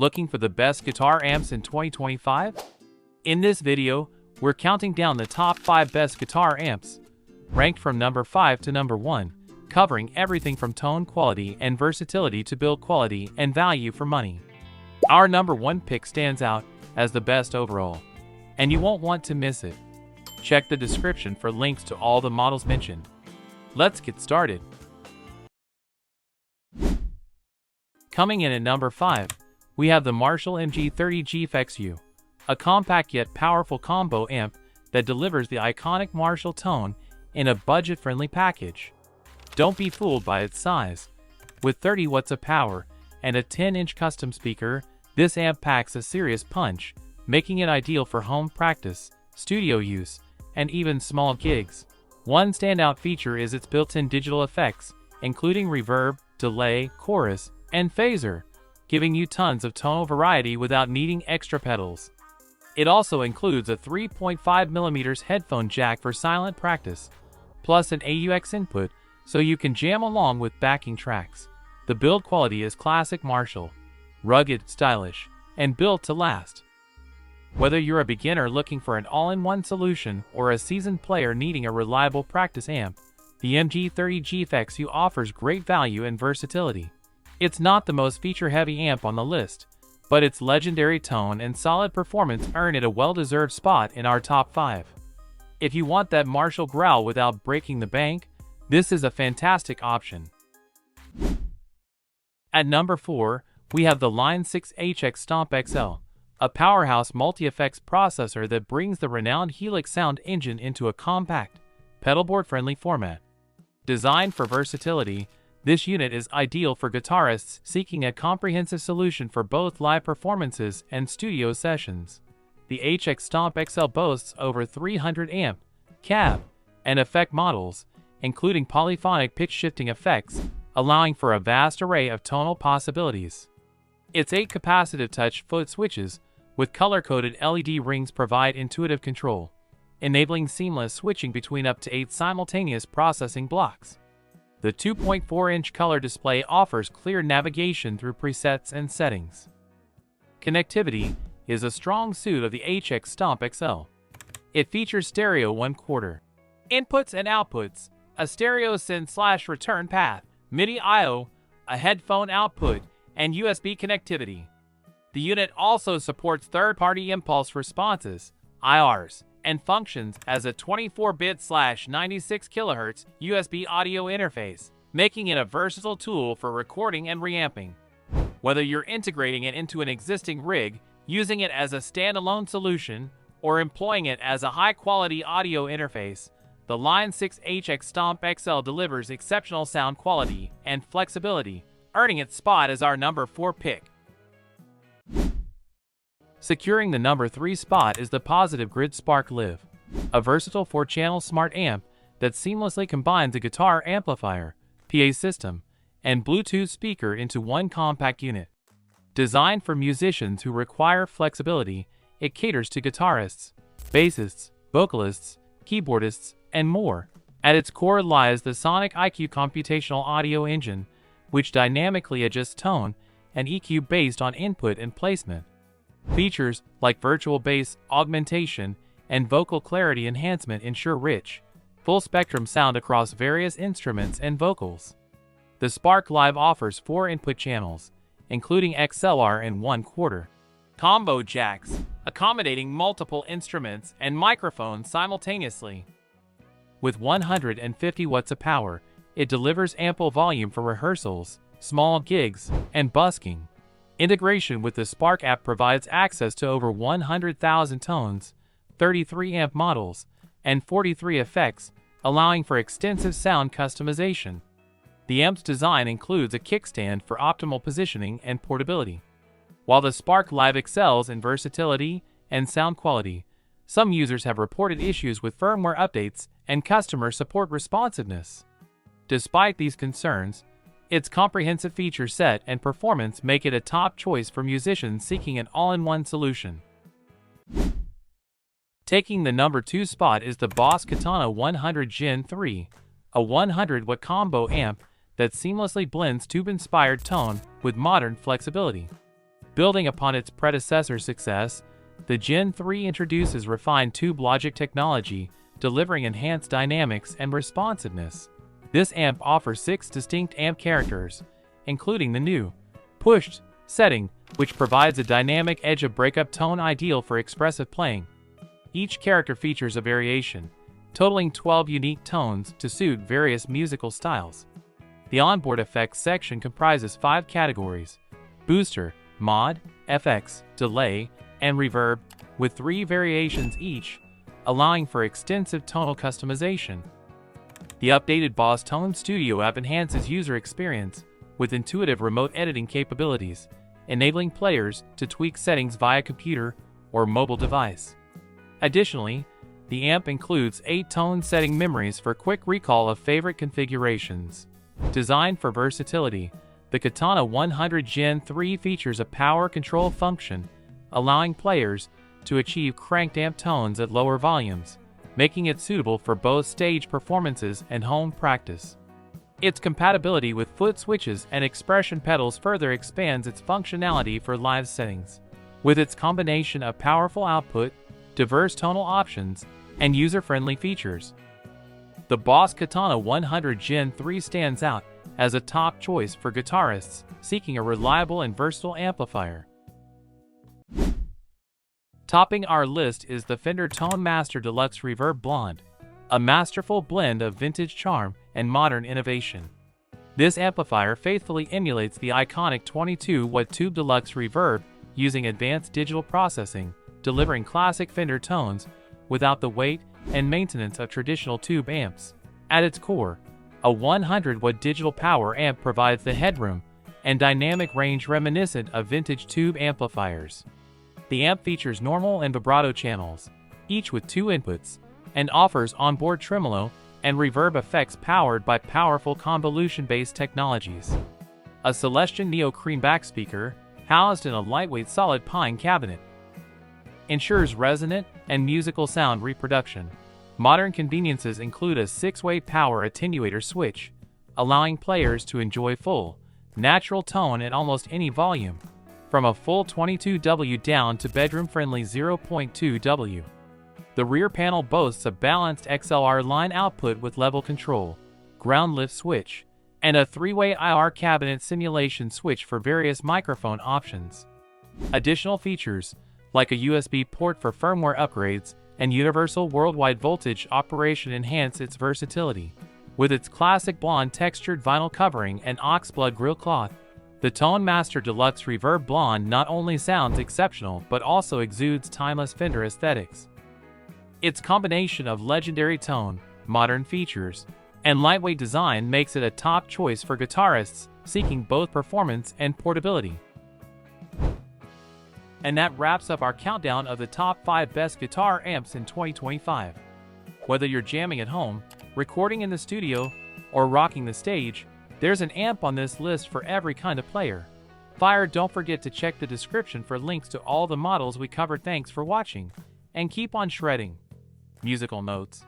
Looking for the best guitar amps in 2025? In this video, we're counting down the top 5 best guitar amps, ranked from number 5 to number 1, covering everything from tone quality and versatility to build quality and value for money. Our number 1 pick stands out as the best overall, and you won't want to miss it. Check the description for links to all the models mentioned. Let's get started. Coming in at number 5, we have the Marshall MG30 GFX-U, a compact yet powerful combo amp that delivers the iconic Marshall tone in a budget-friendly package. Don't be fooled by its size. With 30 watts of power and a 10-inch custom speaker, this amp packs a serious punch, making it ideal for home practice, studio use, and even small gigs. One standout feature is its built-in digital effects, including reverb, delay, chorus, and phaser, giving you tons of tonal variety without needing extra pedals. It also includes a 3.5mm headphone jack for silent practice, plus an AUX input so you can jam along with backing tracks. The build quality is classic Marshall, rugged, stylish, and built to last. Whether you're a beginner looking for an all-in-one solution or a seasoned player needing a reliable practice amp, the MG30 GFX-U offers great value and versatility. It's not the most feature-heavy amp on the list, but its legendary tone and solid performance earn it a well-deserved spot in our top 5. If you want that Marshall growl without breaking the bank, this is a fantastic option. At number 4, we have the Line 6 HX Stomp XL, a powerhouse multi-effects processor that brings the renowned Helix sound engine into a compact, pedalboard-friendly format. Designed for versatility, this unit is ideal for guitarists seeking a comprehensive solution for both live performances and studio sessions. The HX Stomp XL boasts over 300 amp, cab, and effect models, including polyphonic pitch-shifting effects, allowing for a vast array of tonal possibilities. Its 8 capacitive touch foot switches with color-coded LED rings provide intuitive control, enabling seamless switching between up to 8 simultaneous processing blocks. The 2.4-inch color display offers clear navigation through presets and settings. Connectivity is a strong suit of the HX Stomp XL. It features stereo 1/4 inputs and outputs, a stereo send/return path, MIDI I/O, a headphone output, and USB connectivity. The unit also supports third-party impulse responses, IRs, and functions as a 24-bit/96 kHz USB audio interface, making it a versatile tool for recording and reamping. Whether you're integrating it into an existing rig, using it as a standalone solution, or employing it as a high-quality audio interface, the Line 6 HX Stomp XL delivers exceptional sound quality and flexibility, earning its spot as our number 4 pick. Securing the number 3 spot is the Positive Grid Spark Live, a versatile 4-channel smart amp that seamlessly combines a guitar amplifier, PA system, and Bluetooth speaker into one compact unit. Designed for musicians who require flexibility, it caters to guitarists, bassists, vocalists, keyboardists, and more. At its core lies the Sonic IQ computational audio engine, which dynamically adjusts tone and EQ based on input and placement. Features like virtual bass augmentation and vocal clarity enhancement ensure rich, full-spectrum sound across various instruments and vocals. The Spark Live offers 4 input channels, including XLR and 1/4 combo jacks, accommodating multiple instruments and microphones simultaneously. With 150 watts of power, it delivers ample volume for rehearsals, small gigs, and busking. Integration with the Spark app provides access to over 100,000 tones, 33 amp models, and 43 effects, allowing for extensive sound customization. The amp's design includes a kickstand for optimal positioning and portability. While the Spark Live excels in versatility and sound quality, some users have reported issues with firmware updates and customer support responsiveness. Despite these concerns, its comprehensive feature set and performance make it a top choice for musicians seeking an all-in-one solution. Taking the number 2 spot is the Boss Katana 100 Gen 3, a 100-watt combo amp that seamlessly blends tube-inspired tone with modern flexibility. Building upon its predecessor's success, the Gen 3 introduces refined tube logic technology, delivering enhanced dynamics and responsiveness. This amp offers 6 distinct amp characters, including the new pushed setting, which provides a dynamic edge of breakup tone ideal for expressive playing. Each character features a variation, totaling 12 unique tones to suit various musical styles. The onboard effects section comprises 5 categories: booster, mod, FX, delay, and reverb, with 3 variations each, allowing for extensive tonal customization. The updated Boss Tone Studio app enhances user experience with intuitive remote editing capabilities, enabling players to tweak settings via computer or mobile device. Additionally, the amp includes 8 tone setting memories for quick recall of favorite configurations. Designed for versatility, the Katana 100 Gen 3 features a power control function, allowing players to achieve cranked amp tones at lower volumes, making it suitable for both stage performances and home practice. Its compatibility with foot switches and expression pedals further expands its functionality for live settings. With its combination of powerful output, diverse tonal options, and user-friendly features, the Boss Katana 100 Gen 3 stands out as a top choice for guitarists seeking a reliable and versatile amplifier. Topping our list is the Fender Tone Master Deluxe Reverb Blonde, a masterful blend of vintage charm and modern innovation. This amplifier faithfully emulates the iconic 22-watt Tube Deluxe Reverb using advanced digital processing, delivering classic Fender tones without the weight and maintenance of traditional tube amps. At its core, a 100-watt digital power amp provides the headroom and dynamic range reminiscent of vintage tube amplifiers. The amp features normal and vibrato channels, each with 2 inputs, and offers onboard tremolo and reverb effects powered by powerful convolution-based technologies. A Celestion Neo Cream back speaker, housed in a lightweight solid pine cabinet, ensures resonant and musical sound reproduction. Modern conveniences include a 6-way power attenuator switch, allowing players to enjoy full, natural tone at almost any volume, from a full 22W down to bedroom-friendly 0.2W. The rear panel boasts a balanced XLR line output with level control, ground lift switch, and a 3-way IR cabinet simulation switch for various microphone options. Additional features, like a USB port for firmware upgrades and universal worldwide voltage operation, enhance its versatility. With its classic blonde textured vinyl covering and oxblood grille cloth, the Tone Master Deluxe Reverb Blonde not only sounds exceptional but also exudes timeless Fender aesthetics. Its combination of legendary tone, modern features, and lightweight design makes it a top choice for guitarists seeking both performance and portability. And that wraps up our countdown of the top 5 best guitar amps in 2025. Whether you're jamming at home, recording in the studio, or rocking the stage, there's an amp on this list for every kind of player. Don't forget to check the description for links to all the models we covered. Thanks for watching, and keep on shredding. Musical notes.